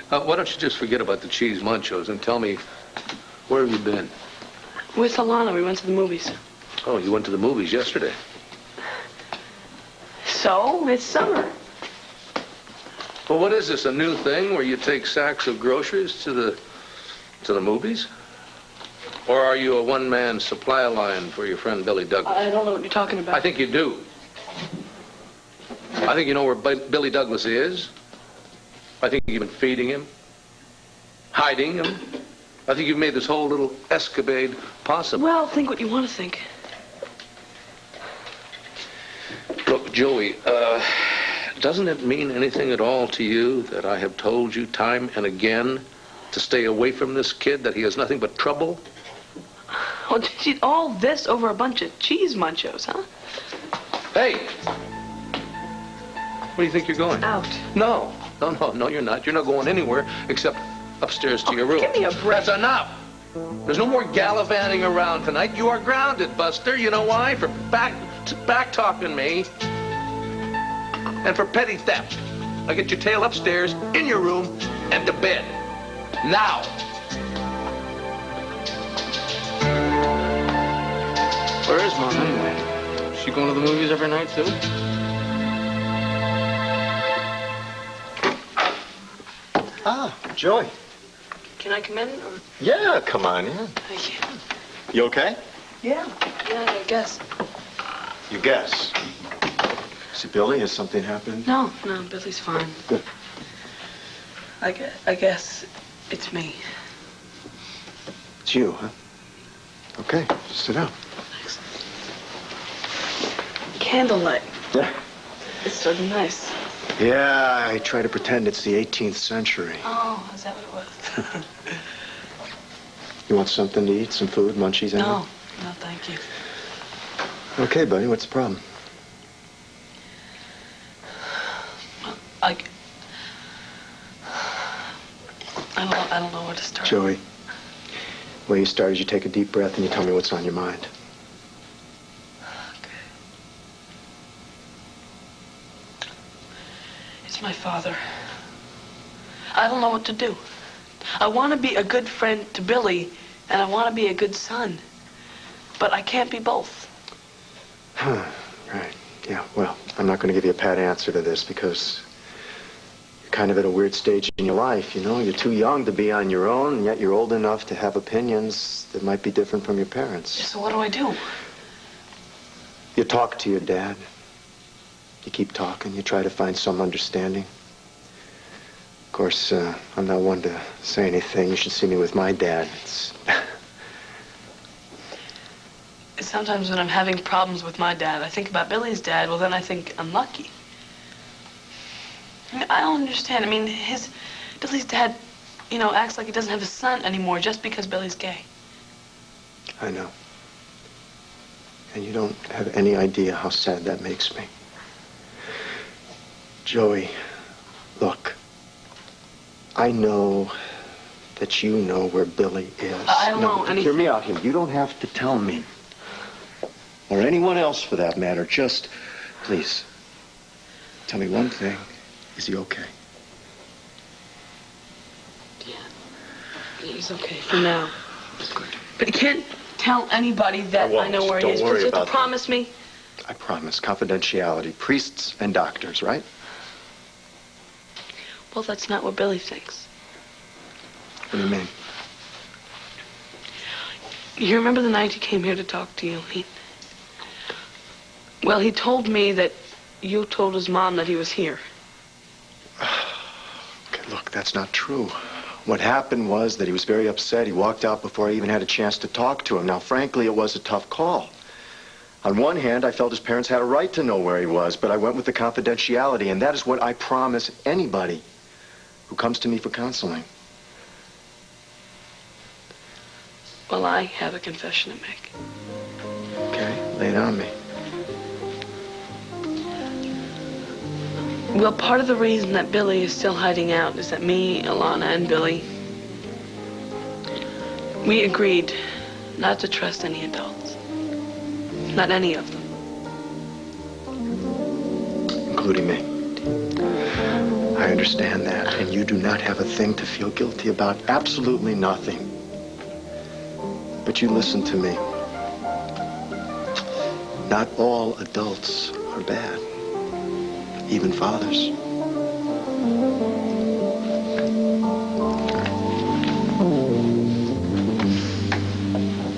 Why don't you just forget about the cheese munchos and tell me, where have you been? With Alana, we went to the movies. Oh, you went to the movies yesterday. So, it's summer. Well, what is this, a new thing where you take sacks of groceries to the movies? Or are you a one-man supply line for your friend Billy Douglas? I don't know what you're talking about. I think you do. I think you know where Billy Douglas is. I think you've been feeding him, hiding him. I think you've made this whole little escapade possible. Well, think what you want to think. Look, Joey, doesn't it mean anything at all to you that I have told you time and again to stay away from this kid, that he has nothing but trouble? Well, did you all this over a bunch of cheese munchos, huh? Hey! Where do you think you're going? Out. No, you're not. You're not going anywhere except upstairs to your room. Give me a break. That's enough. There's no more gallivanting around tonight. You are grounded, Buster. You know why? For back-talking me and for petty theft. Now get your tail upstairs, in your room, and to bed. Now. Where is Mom anyway? Is she going to the movies every night, too? Ah, Joey. Can I come in? Or... Yeah, come on in. Thank you. You okay? Yeah, I guess. You guess. See, Billy, has something happened? No, Billy's fine. Good. I guess it's me. It's you, huh? Okay, sit down. Thanks. Candlelight. Yeah. It's sort of nice. Yeah, I try to pretend it's the 18th century. Oh, is that what it was? You want something to eat, some food, munchies, anything? No, thank you. Okay, buddy, what's the problem? Well, I don't know where to start. Joey, the way you start is you take a deep breath and you tell me what's on your mind. Okay. It's my father. I don't know what to do. I want to be a good friend to Billy, and I want to be a good son. But I can't be both. Right. Yeah, well, I'm not going to give you a pat answer to this because you're kind of at a weird stage in your life, you know? You're too young to be on your own, and yet you're old enough to have opinions that might be different from your parents. So what do I do? You talk to your dad. You keep talking. You try to find some understanding. Of course, I'm not one to say anything. You should see me with my dad. Sometimes when I'm having problems with my dad, I think about Billy's dad. Well, then I think I'm lucky. I mean, I don't understand. I mean, Billy's dad, acts like he doesn't have a son anymore just because Billy's gay. I know. And you don't have any idea how sad that makes me. Joey, look. I know that you know where Billy is. I don't know anything. Hear me out here. You don't have to tell me. Or anyone else for that matter. Just, please, tell me one thing. Is he okay? Yeah. He's okay for now. Good. But he can't tell anybody that I know where he is. Don't worry You have about to promise me. I promise. Confidentiality. Priests and doctors, right? Well, that's not what Billy thinks. What do you mean? You remember the night he came here to talk to you? He told me that you told his mom that he was here. Okay, look, that's not true. What happened was that he was very upset. He walked out before I even had a chance to talk to him. Now, frankly, it was a tough call. On one hand, I felt his parents had a right to know where he was, but I went with the confidentiality, and that is what I promise anybody who comes to me for counseling. Well, I have a confession to make. Okay, lay it on me. Well, part of the reason that Billy is still hiding out is that me, Alana, and Billy, we agreed not to trust any adults. Not any of them. Including me. I understand that, and you do not have a thing to feel guilty about. Absolutely nothing. But you listen to me. Not all adults are bad. Even fathers.